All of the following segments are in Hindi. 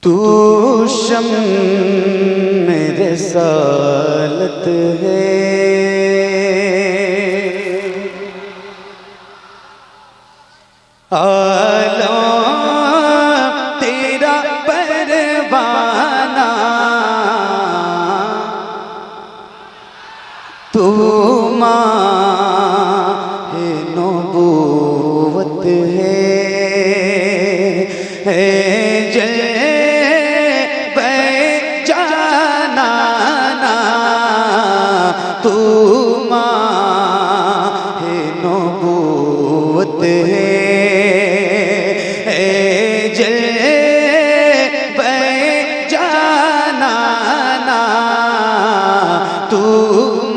तू शम मेरे सालत है, आलम तेरा परवाना, तू माहे नबूवत है जल तू माहे नबूवत है जलवे जाना, तू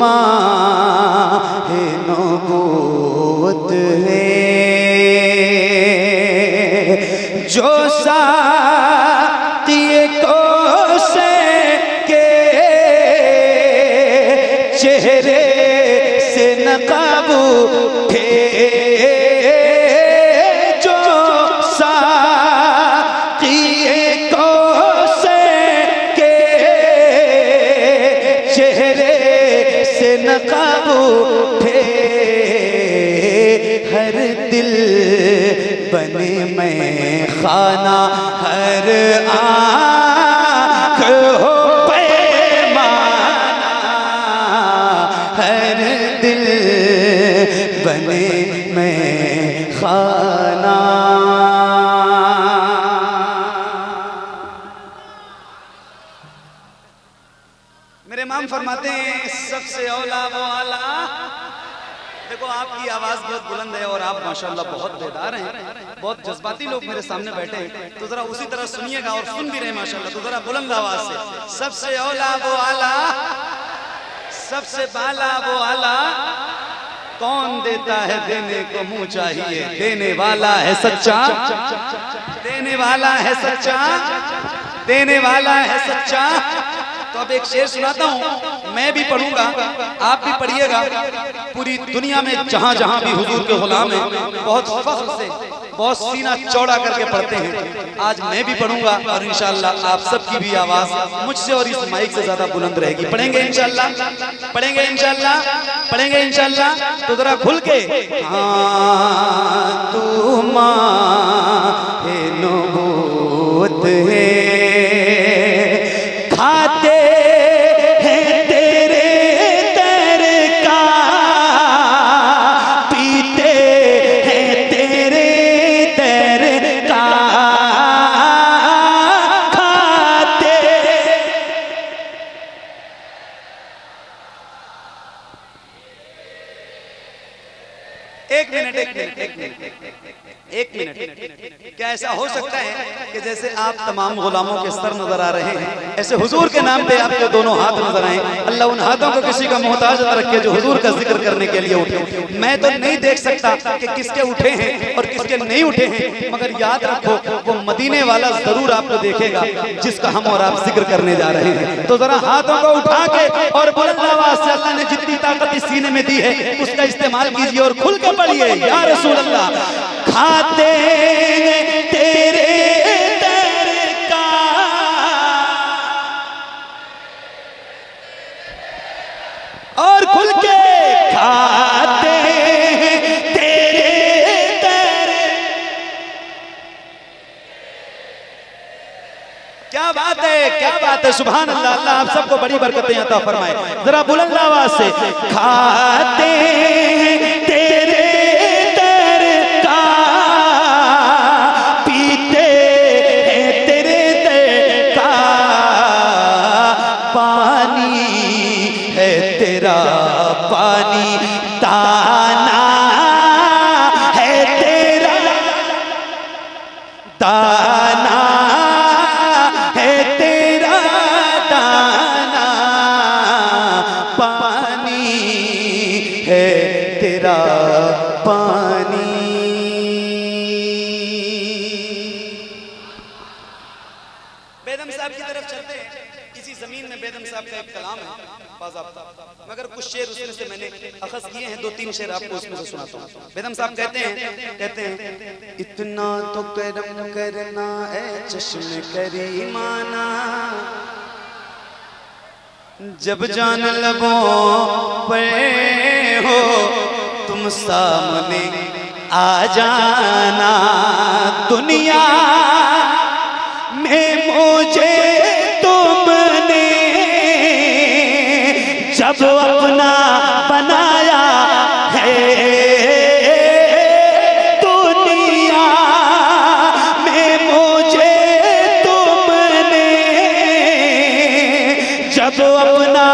माहे नबूवत है। जो साक़िए को से के चेहरे से नकाब उठे, जो साक़िए को से के चेहरे से नकाब उठे, हर दिल बने मैं खाना, हर आँख हो पैमाना, हर दिल बने मैं खाना। मेरे इमाम फरमाते हैं सबसे औला वो आला। देखो आपकी आवाज बहुत बुलंद है और आप माशाल्लाह बहुत बेदार हैं, बहुत जज्बाती लोग मेरे सामने बैठे हैं, तो जरा उसी तरह सुनिएगा और सुन भी रहे हैं माशाल्लाह, तो जरा बुलंद आवाज से सबसे औला वो आला, सबसे बाला वो आला, कौन देता है देने को मुंह चाहिए, देने वाला है सच्चा, देने वाला है सच्चा, देने वाला है सच्चा। तो अब एक शेर सुनाता हूँ, मैं भी पढ़ूंगा आप भी पढ़िएगा। पूरी दुनिया में जहां जहां भी हुजूर के गुलाम हैं बहुत फख्र से, बहुत सीना चौड़ा करके पढ़ते हैं, आज मैं भी पढ़ूंगा और इंशाअल्लाह आप सबकी भी आवाज मुझसे और इस माइक से ज्यादा बुलंद रहेगी। पढ़ेंगे इंशाअल्लाह, पढ़ेंगे इंशाअल्लाह, पढ़ेंगे इंशाअल्लाह। तो जरा खुल के हाँ तू माहे नबूवत है, खाते हैं तेरे दर का, पीते हैं तेरे दर का, खाते। एक मिनट एक मिनट एक मिनट एक मिनट, क्या ऐसा हो सकता है कि जैसे आप तमाम गुलामों के सर नजर आ रहे हैं, ऐसे हुजूर के नाम पे आपके दोनों हाथ नजर आए? अल्लाह उन हाथों को किसी का मोहताज न रखे जो हुजूर का जिक्र करने के लिए उठे। मैं तो नहीं देख सकता कि किसके उठे हैं और किसके नहीं उठे हैं, मगर याद रखो वो मदीने वाला जरूर आपको देखेगा जिसका हम और आप जिक्र करने जा रहे हैं। तो जरा हाथों को उठा के और बुलंद आवाज से अल्लाह ने जितनी ताकत इस सीने में दी है उसका इस्तेमाल कीजिए और खुल के पढ़िए या रसूल अल्लाह। खाते तेरे दर का, और खुल के खाते तेरे दर। क्या बात है, क्या बात है, सुभान अल्लाह। अल्लाह आप सबको बड़ी बरकतें अता फरमाए। जरा बुलंद आवाज से खाते तेरे पानी, दाना है तेरा, दाना है तेरा दाना, पानी है तेरा। बेदम साहब की तरफ चलते हैं। इसी जमीन में बेदम साहब का एक कलाम है बाज़ाब्ता, मगर कुछ शेर उसमें से मैंने अखज़ किए हैं, 2-3 शेर आपको उसमें से सुनाता हूँ। बेदम साहब कहते हैं इतना तो करम करना ए चश्मे करीमाना, जब जान लबों पे हो तुम सामने आ जाना, दुनिया में मुझे तुमने जब अपना बनाया है, दुनिया में मुझे तुमने जब अपना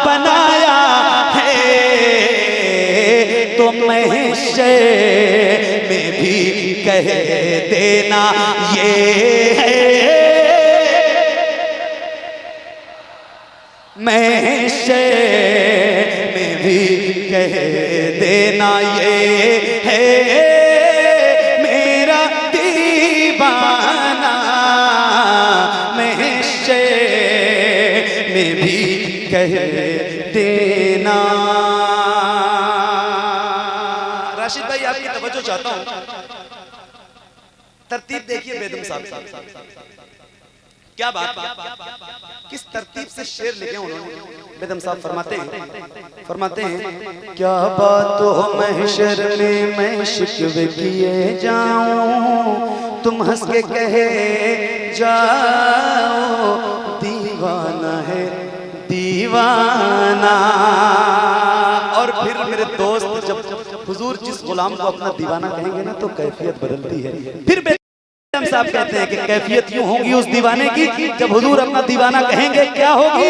बनाया है, तो महशर में भी कह देना ये है, महशर में भी कह देना ये है, मेरा दीवाना महशर में भी कह देना। राशिद भाई आपकी तवज्जो चाहता हूं, तरतीब देखिए बेदम साहब क्या बात, किस तरतीब से शेर लिखे उन्होंने। बेदम साहब फरमाते हैं क्या बात हो महशर में मैं शिकवे किए जाऊं, तुम हंस के कहे जाओ दीवाना है दीवाना। और फिर मेरे दोस्त जब हुजूर जिस गुलाम को अपना दीवाना कहेंगे ना तो कैफियत बदलती है। फिर बेदम साहब कहते हैं कि कैफियत यूं होगी उस दीवाने की जब हुजूर अपना दीवाना कहेंगे, क्या होगी?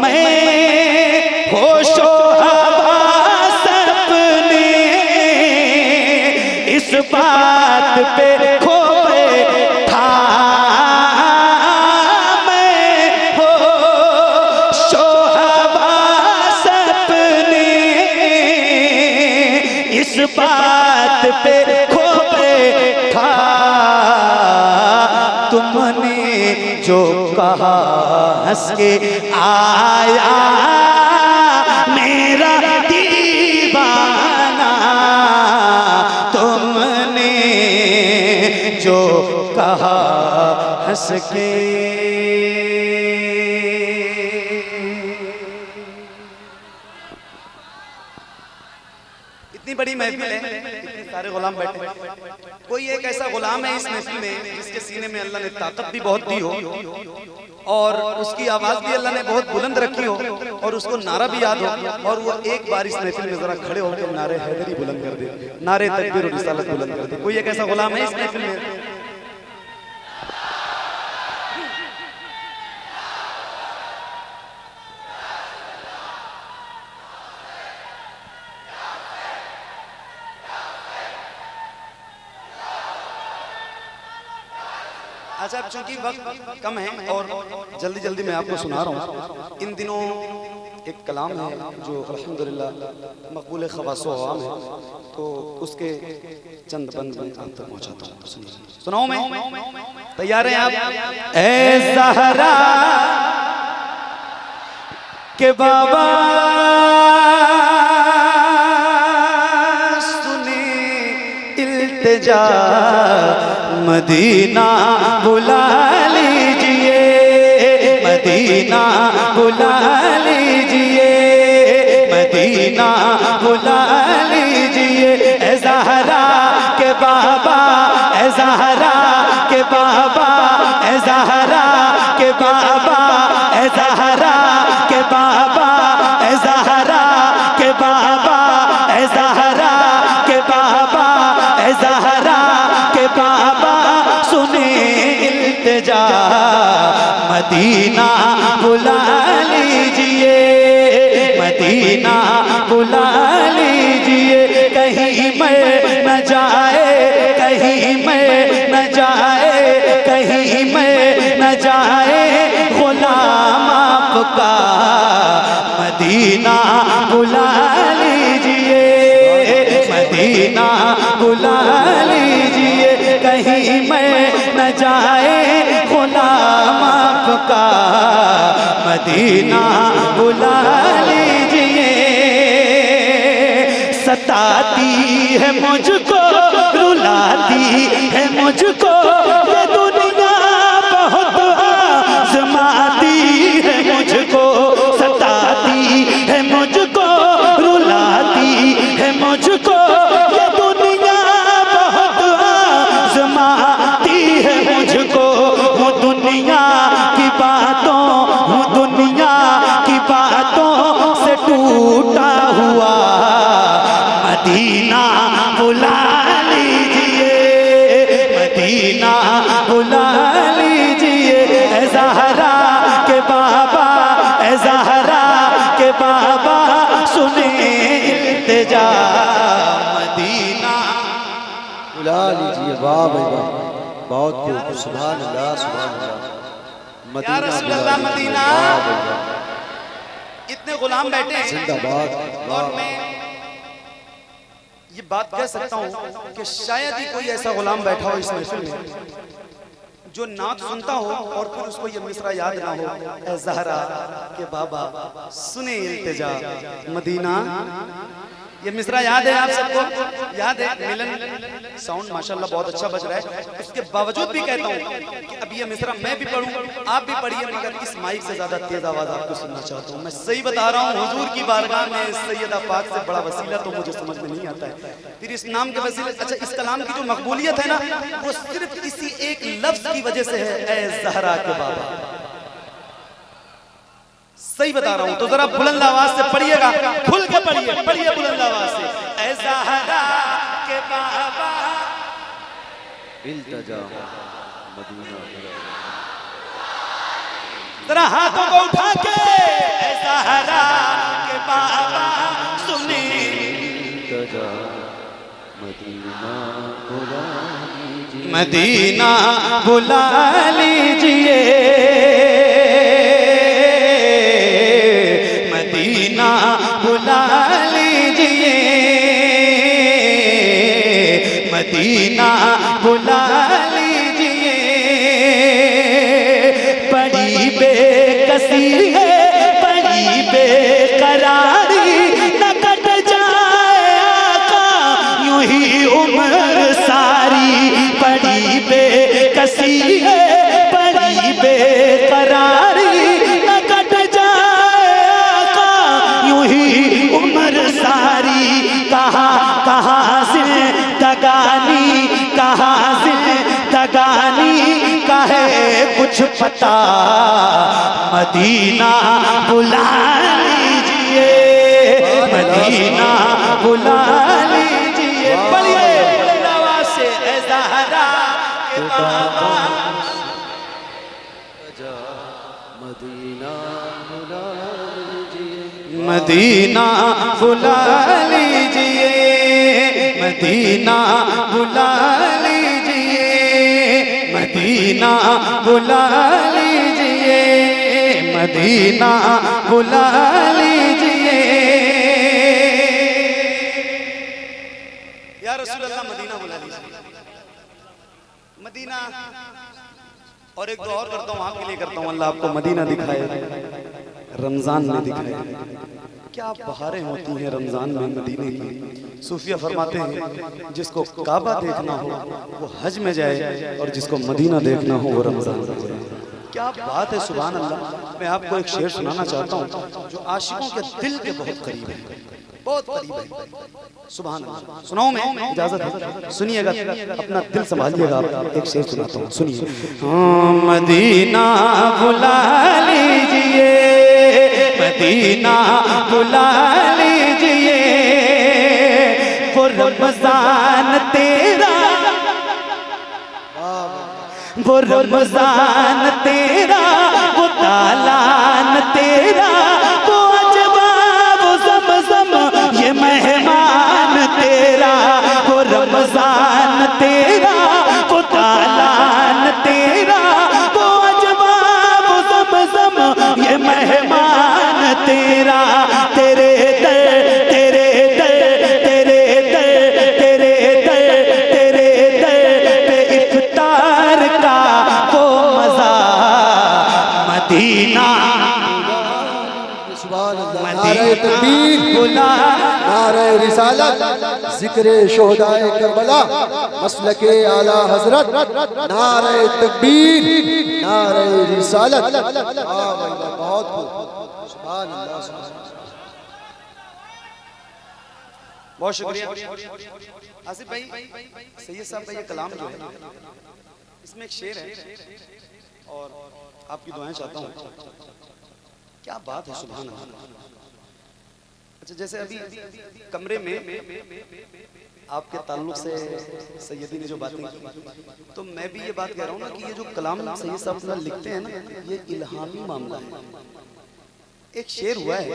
मैं होशो हवास अपने इस बात पे खो बैठा, मैं होशो हवास अपने इस बात पे खो बैठा, तुमने जो कहा हंस के आया मेरा दीवाना, तुमने जो कहा हंस के। इतनी बड़ी महफिल है, इतने सारे गुलाम बैठे, कोई एक ऐसा गुलाम है इस महफिल में जिसके सीने में अल्लाह ने ताकत भी बहुत दी हो और उसकी आवाज भी अल्लाह ने बहुत बुलंद रखी हो और उसको नारा भी याद हो, और वो एक बार इस महफिल में जरा खड़े होकर नारे हैदरी बुलंद कर दे, नारे तकबीर और रिसालत बुलंद कर दे। कोई एक ऐसा गुलाम है इस महफिल में? अच्छा, चूंकि वक्त कम है और जल्दी जल्दी मैं आपको सुना रहा हूँ। इन दिनों एक कलाम है जो अल्हम्दुलिल्लाह मकबूल ख़वास व अवाम है, तो उसके चंद बंद मैं आप तक पहुँचाता हूँ। सुनाऊँ मैं? तैयार हैं आप? ऐ ज़हरा के बाबा सुने इल्तिजा, मदीना बुला लीजिए, मदीना बुला लीजिए, मदीना बुला लीजिए। ऐ ज़हरा के बाबा, ऐ ज़हरा के बाबा, ऐ ज़हरा के बाबा, ऐ ज़हरा के बाबा, ऐ ज़हरा के बाबा, ऐ ज़हरा के बाबा, ऐ ज़हरा के बाबा सुने इल्तिजा, मदीना बुला लीजिए, मदीना बुला लीजिए। कहीं मैं न जाए, कहीं मैं न जाए, कहीं मैं न जाए गुलाम आपका, मदीना बुला लीजिए, मदीना बुला लीजिए। कहीं मैं न जाए गुलाम मदीना बुला लीजिए, सताती है मुझको, रुलाती है मुझको ये दुनिया, बहुत आज़माती है मुझको, सताती है मुझको, रुलाती है मुझको ये दुनिया, बहुत आज़माती है मुझको। हूँ दुनिया की बातों, हूँ दुनिया की बातों से टूटा हुआ, मदीना बुला लीजिए, मदीना बुला लीजिए। ऐ ज़हरा के बाबा, ऐ ज़हरा के बाबा सुने इल्तिजा, मदीना बुला लीजिए। वाह भाई वाह, बहुत खूब, सुभान अल्लाह सुभान अल्लाह। या रसूल अल्लाह मदीना। इतने गुलाम बैठे हैं जिंदाबाद। और मैं ये बात कह सकता हूँ कि शायद ही कोई ऐसा गुलाम बैठा हो इस महफिल में जो नात सुनता हो और फिर उसको ये मिसरा याद ना हो, ऐ ज़हरा के बाबा सुने इल्तिजा, मदीना। ये मिसरा याद है आप सबको? याद है? मिलन साउंड माशाल्लाह बहुत अच्छा बज रहा है, उसके बावजूद भी कहता हूँ कि अब ये मिसरा मैं भी पढ़ूं, आप भी पढ़िए, मगर इस माइक से ज्यादा तेज आवाज आपको सुनना चाहता हूँ। मैं सही बता रहा हूँ, हुजूर की बारगाह में सैयदा पाक से बड़ा वसीला तो मुझे समझ में नहीं आता है। फिर इस नाम के वसीले, अच्छा इस कलाम की जो मकबूलियत है ना, वो सिर्फ इसी एक लफ्ज की वजह से है, ऐ ज़हरा के बाबा। सही बता रहा हूं, तो जरा बुलंद आवाज से पढ़िएगा, खुल के पढ़िए, पढ़िए बुलंद आवाज से, ऐ ज़हरा के बाबा इल्तिजा मदीना। जरा हाथों को उठा के, ऐ ज़हरा के बाबा सुने इल्तिजा, मदीना बुला लीजिए, मदीना बुला लीजिए, मदीना बुला लीजिए, मदीना बुला लीजिए। बड़ी बेकसी है, बड़ी बेकरारी, न कट जाए आका यूं ही उम्र सारी। बड़ी बेकसी है, बड़ी बेकरारी, न कट जाए आका यूं ही उम्र सारी। कहाँ कहाँ से दगानी, कहाँ से दगानी का है कुछ पता, मदीना बुला लीजिए, मदीना बुला लीजिए। पढ़िए बुलंद आवाज से, ऐ ज़हरा के बाबा मदीना बुला लीजिए, मदीना बुला लीजिए, मदीना बुला लीजिए, मदीना बुला लीजिए, मदीना बुला लीजिए। या रसूल अल्लाह मदीना बुला लीजिए, मदीना। और एक दो और करता हूँ, आपके लिए करता हूँ, अल्लाह आपको मदीना दिखाए, रमजान में दिखाए। क्या बहारें होती हैं रमजान में मदीने की। सूफिया फरमाते हैं जिसको काबा देखना हो वो हज में जाए, और जिसको मदीना देखना हो वो रमजान में जाए। क्या बात है, सुभान अल्लाह। मैं आपको एक शेर सुनाना चाहता हूँ जो आशिकों के दिल के बहुत करीब है, बहुत करीब है। सुभान अल्लाह। सुनाऊं मैं? इजाजत है? सुनिएगा, अपना दिल संभालिएगा। एक शेर सुनाता हूँ, सुनिए। मदीना बुला लीजिए, मदीना बुला लीजिए, वो रमजान तेरा, वो रमजान तेरा, वो तालान तेरा, वो अजबा, वो ज़मज़म, ये मेहमान तेरा। वो रमजान तेरा, वो तालान तेरा, वो अजबा, वो ज़मज़म, ये मेहमान तेरा। तेरे दर, तेरे दर, तेरे दर, तेरे दर, तेरे दर पे इफ्तार का वो मज़ा, मदीना नारे तकबीर, नारे रिसालत, जिक्रे शोहदाए करबला, मसलके आला हजरत, नारे तकबीर, नारे रिसालत। बहुत खूब, सुभान अल्लाह, सुभान अल्लाह। बहुत शुक्रिया आसिफ भाई। सैयद साहब भाई, ये कलाम जो है इसमें एक शेर है और आपकी दुआएं चाहता हूँ। क्या बात है, सुभान अल्लाह। अच्छा, जैसे अभी कमरे में आपके ताल्लुक से सैयदी ने जो बातें की, तो मैं भी ये बात कह रहा हूँ ना कि ये जो कलाम सैयद साहब अपना लिखते हैं ना, ये इल्हामी मामला है। एक शेर हुआ है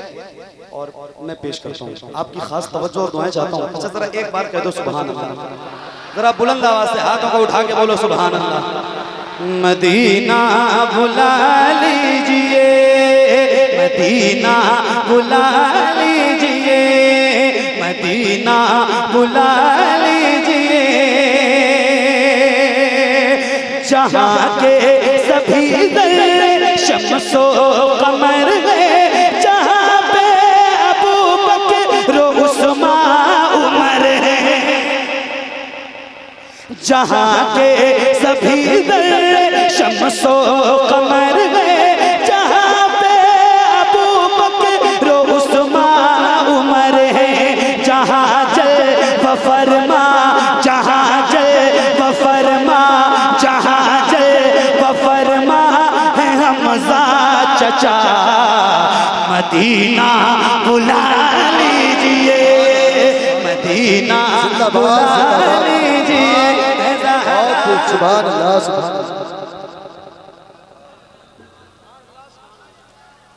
और मैं पेश करता हूँ, आपकी खास तवज्जो और दुआएं चाहता हूँ। अच्छा, जरा एक बार कह दो सुभान अल्लाह, जरा बुलंद आवाज से हाथों को उठा के बोलो सुभान अल्लाह। मदीना बुला लीजिए, मदीना बुला लीजिए, मदीना बुला लीजिए, जहाँ के सभी दर शम्सो कमर है, जहाँ पे अबू बकर उस्मान उमर है, जहाँ के सभी दर शम्सो कमर है, जहाँ पे अबू बकर उस्मान उमर है, जहाँ जल फरमा, जहाँ जल फरमा, जहाँ जल फरमा है हमजा चचा, मदीना बुला लीजिए, मदीना बुला लीजिए। सुभान अल्लाह, सुभान अल्लाह।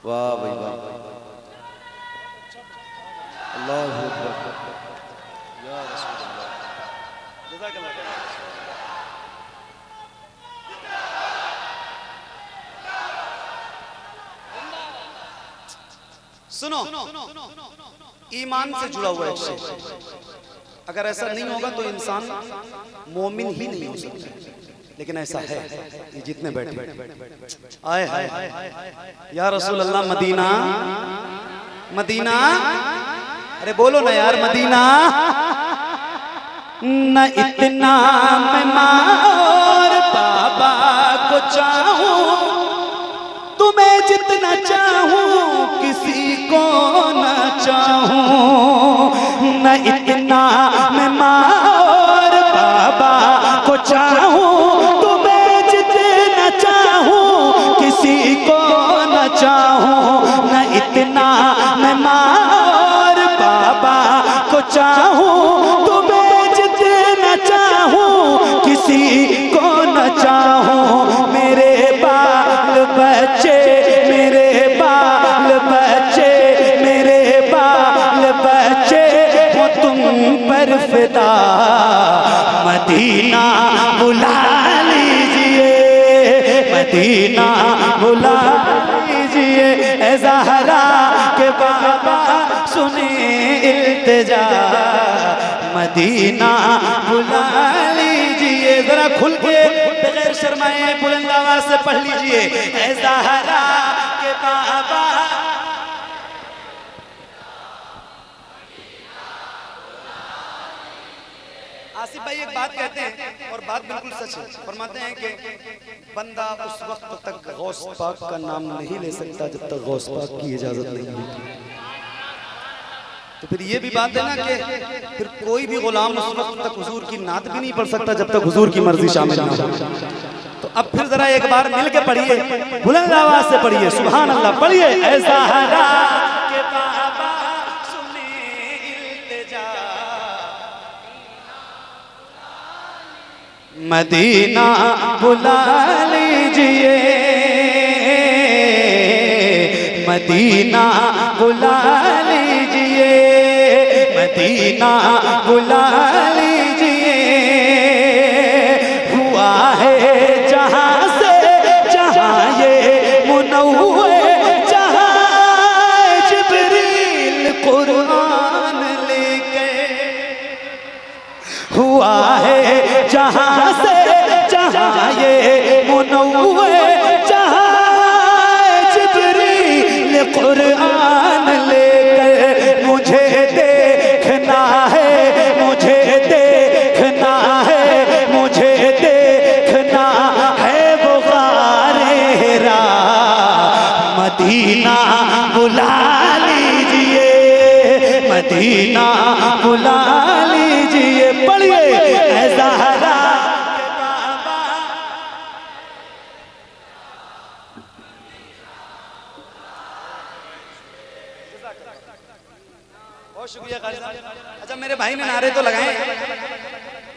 वाह भाई वाह, अल्लाह अकबर, या रसूल अल्लाह। सुनो, ईमान से जुड़ा हुआ एक शेर। अगर ऐसा नहीं होगा तो इंसान मोमिन ही नहीं हो सकता, लेकिन ऐसा है। ये जितने बैठे आए हाय या रसूल अल्लाह, मदीना मदीना, अरे बोलो ना यार, मदीना न इतना मैं माँ और बाबा को चाहूं, तुम्हें जितना चाहूं किसी को न चाहूं, न इतना मैं माँ और बाबा को चाहूं, तुम्हें जितना चाहूं किसी को न चाहूं, न इतना मैं माँ और बाबा को चाहूं, तुम्हें जितना चाहूं किसी को न चाहूं, मेरे बाल बच्चे, मेरे बाल बच्चे, मेरे बाल बच्चे हो तुम पर फिदा, मदीना बुला लीजिए, मदीना बुला लीजिए, ऐ ज़हरा के बाबा सुने इल्तिजा, मदीना बुला लीजिए। जरा खुल के बगैर शर्माए बुलंद आवाज से पढ़ लीजिए, ऐ ज़हरा के बाबा। आसिफ भाई एक बात कहते हैं और बात बिल्कुल सच है, फरमाते हैं कि बंदा उस वक्त तक गौस पाक का नाम नहीं ले सकता जब तक गौस पाक की इजाजत नहीं होती। तो फिर ये भी बात है ना कि फिर कोई भी गुलाम उस वक्त तक हुजूर की नात भी नहीं पढ़ सकता जब तक हुजूर की मर्जी शामिल ना हो। तो अब फिर जरा एक बार मिल के पढ़िए, बुलंद आवाज से पढ़िए, सुभान अल्लाह पढ़िए, ऐ ज़हरा के बाबा सुने इल्तिजा, मदीना बुला लीजिए, मदीना बुला लीजिए, मदीना बुला लीजिए, हुआ है जहाँ से जहाँ ये मुनव्वर, जहाँ जिब्रील कुरान लेके, हुआ है जहाँ से जहाँ ये मुनव्वर, जहाँ जिब्रील कुरान लेके मदीना बुला लीजिए, मदीना बुला लीजिए। पढ़िए ऐ ज़हरा के बाबा। बहुत शुक्रिया कारी साहब। अच्छा मेरे भाई ने नारे तो लगाए,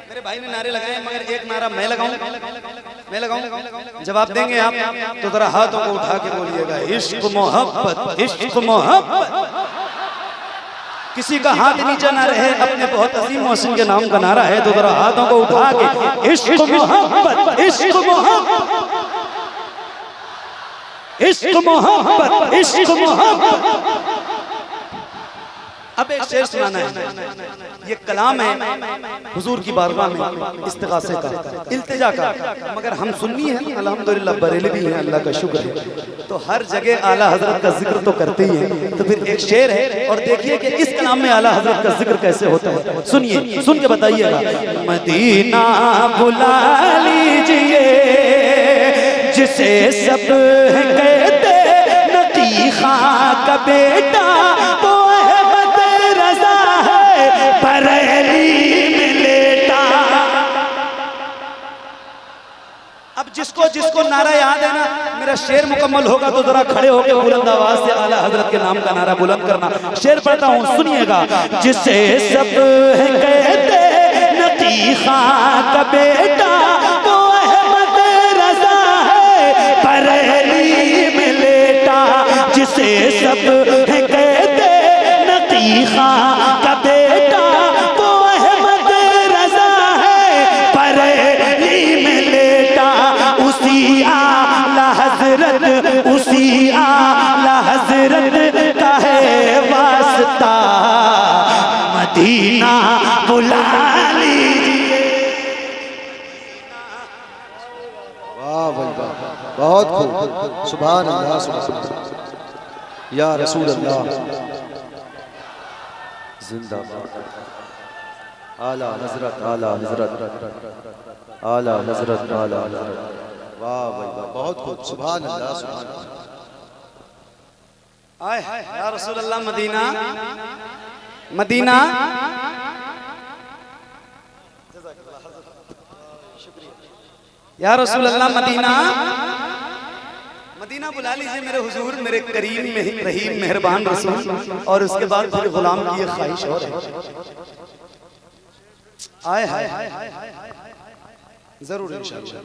मेरे भाई ने नारे लगाए, मगर एक नारा मैं लगाऊं। जवाब देंगे आप तो जरा हाथों को उठा के बोलिएगा, इश्क मोहब्बत, इश्क मोहब्बत। किसी का हाथ नीचे ना रहे, अपने बहुत अजीम मोहसिन के नाम का नारा है, तो जरा हाथों को उठा के इश्क मोहब्बत, इश्क मोहब्बत, इश्क मोहब्बत, इश्क मोहब्बत। अब एक शेर सुनाना है, ये कलाम है हुजूर की बारगाह में इस्तिगासे का, इल्तिजा का, मगर हम सुन्नी हैं अल्हम्दुलिल्लाह, बरेलवी हैं, अल्लाह का शुक्र है, तो हर जगह आला हजरत का जिक्र तो करते ही हैं। तो फिर एक शेर है और देखिए कि इस कलाम में आला हजरत का जिक्र कैसे होता है। सुनिए, सुन के बताइएगा। मदीना बुला लीजिए जिसे सब कहते नकी खां का बेटा, वो बरेली में लेटा। अब जिसको जिसको नारा याद है ना, मेरा शेर मुकम्मल होगा तो जरा खड़े होकर बुलंद आवाज से आला हजरत के नाम का नारा बुलंद करना। शेर पढ़ता हूँ, सुनिएगा। जिसे सब कहते नकी खां का बेटा, वो अहमद रज़ा है बरेली में लेटा। जिसे सब कहते नकी खां का बेटा, उसी आला हजरत का है वास्ता, मदीना बुला लीजिए। वाह भाई वाह, बहुत खूब, सुभान अल्लाह, सुभान अल्लाह, या रसूल अल्लाह जिंदाबाद। आला हजरत, आला हजरत, आला हजरत, आला हजरत। वाह भाई वाह, बहुत खूब, सुभान अल्लाह, सुभान अल्लाह। आए या रसूल अल्लाह, मदीना, मदीना, या रसूल अल्लाह, मदीना, मदीना बुला लीजिए मेरे हुजूर, मेरे करीम में रहीम मेहरबान रसूल। और उसके बाद फिर गुलाम की ये ख्वाहिश और है। आए हाय जरूर इंशाअल्लाह।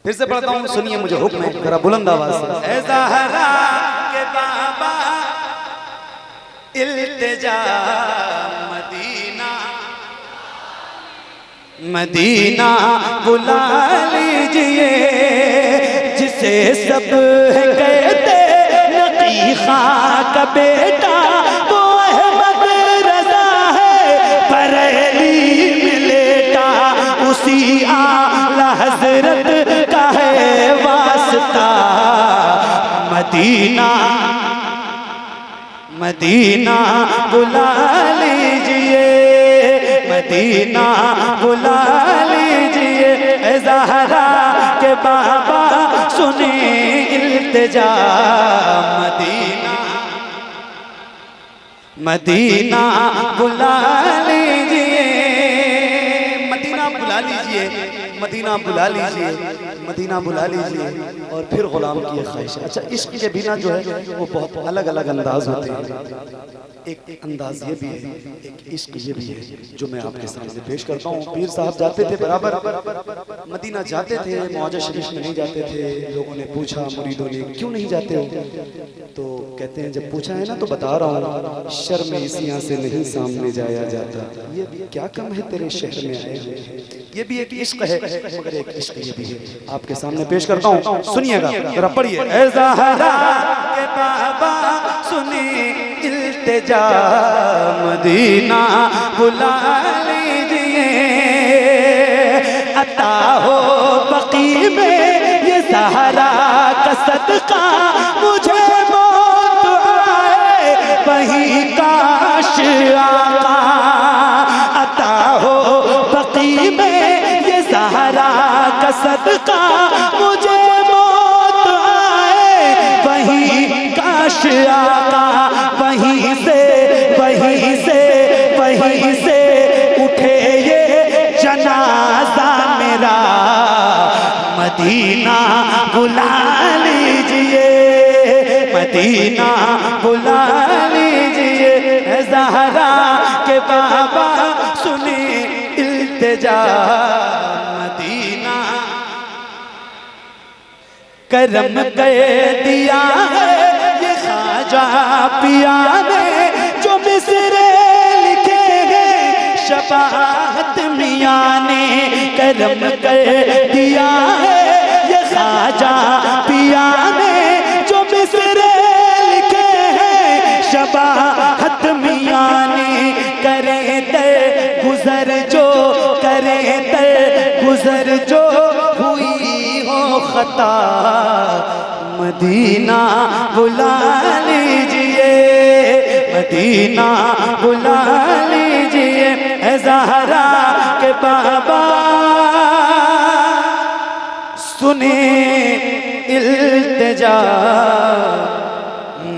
फिर से पढ़ता हूँ, सुनिए, मुझे हुक्म है, जरा बुलंद आवाज से। ऐ ज़हरा के बाबा इल्तिजा मदीना, मदीना बुला लीजिए जिसे सब कहते नकी खां का बेटा, वो अहमद रज़ा है बरेली में लेटा। उसी आला हजरत का है वास्ता, मदीना, मदीना बुला लीजिए, मदीना बुला लीजिए। ऐ ज़हरा के बाबा सुने इल्तिजा, मदीना, मदीना बुला लीजिए, मदीना बुला लीजिए, मदीना बुला लीजिए, मदीना बुला लीजिए। और फिर गुलाम की ख्वाहिश। अच्छा, इश्क के बिना जो है वो बहुत अलग अलग अंदाज होते हैं। एक अंदाज ये भी है, एक इश्क ये भी है, जो मैं आपके सामने पेश करता हूँ। पीर साहब जाते थे बराबर मदीना, जाते थे, मौजा शरीफ में नहीं जाते थे। लोगों ने पूछा मुरीदों ने, क्यों नहीं जाते हो? तो कहते हैं, जब पूछा है ना तो बता रहा हूँ, शर्म इसियां से नहीं सामने जाया जाता। ये क्या कम है तेरे शहर में आए हुए। ये भी एक इश्क है, मगर एक इश्क ये भी है, आपके सामने पेश करता हूँ, सुनिएगा, जरा पढ़िए। ऐ ज़हरा के बाबा सुनी इल्तिजा, मदीना बुला लीजिए। अता हो बकी में ये ज़हरा का सदका, मुझे मौत आए वहीं काश आका। अता हो बकी में ये ज़हरा का सदका, मुझे मौत आए वहीं अर्श आका, वहीं से उठे ये जनाजा मेरा, मदीना बुला लीजिए, मदीना बुला लीजिए। ज़हरा के बाबा सुने इल्तिजा, मदीना करम कर दिया है ये ख्वाजा पिया ने, जो मिसरे लिखे हैं शफाअत मियां ने। करम कर दिया है ये ख्वाजा पिया ने, जो मिसरे लिखे हैं शफाअत मियां ने। करे दर गुजर जो, करे दर गुजर जो हुई हो खता, मदीना बुला लीजिए, मदीना बुला लीजिए। ऐ ज़हरा के बाबा सुने इल्तिजा,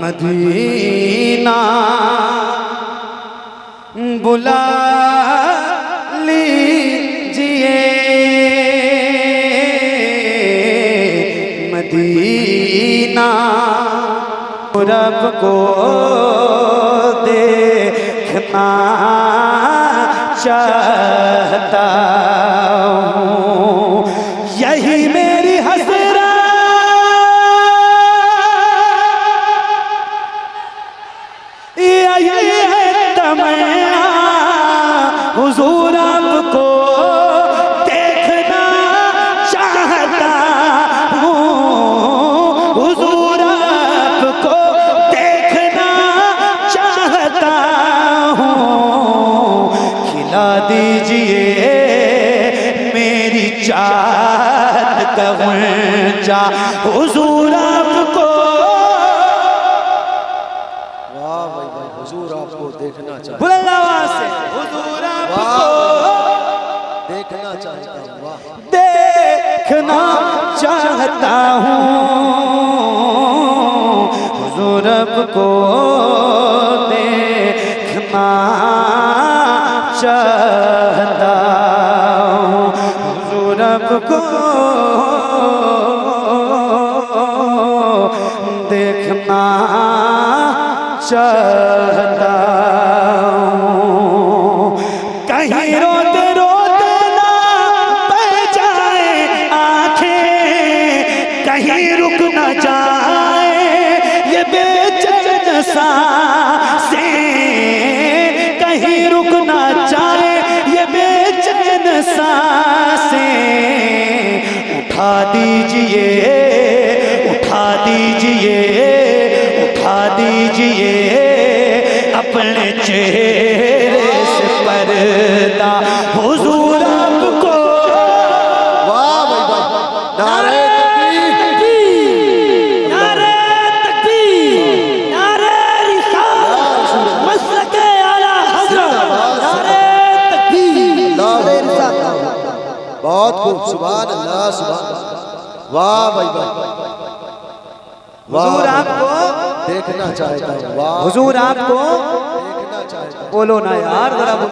मदीना बुला लीजिए, मदीना रब को देखना चाहता हूँ, यही मेरी हसरत, यही है तमन्ना, हुजूर आपको देखना चाहता हूँ, हुजूर आपको देखना चाहता हूँ। खिला दीजिए मेरी चाहत का गुंजा, हुजूर आपको। वाह भाई भाई, हुजूर आपको देखना चाहता, बुलंद आवाज से हुजूर आपको देखना चाहता हूँ, वाह देखना चाहता हूँ, हुजूर आपको देखना चाहता हूँ, हुजूर आपको देखना चाहता हूँ। कहीं रोते रोते ना बह जाए आँखें, कहीं रुक ना जाए ये बेचैन सांसें, कहीं रुक ना जाए ये बेचैन सांसें। उठा दीजिए, उठा दीजिए, उठा दीजिए अपने चेहरे से पर्दा, हुजूर आपको। वाह भाई भाई, नारे तकबीर, नारे तकबीर, नारे रिसालत, मसलके आला हज़रत, नारे तकबीर, नारे रिसालत। बहुत खूब, सुभान अल्लाह, सुभान। वाह भाई भाई, हुजूर आपको देखना चाहता हूँ, वाह हुजूर आपको देखना चाहता हूँ। बोलो ना यार जरा।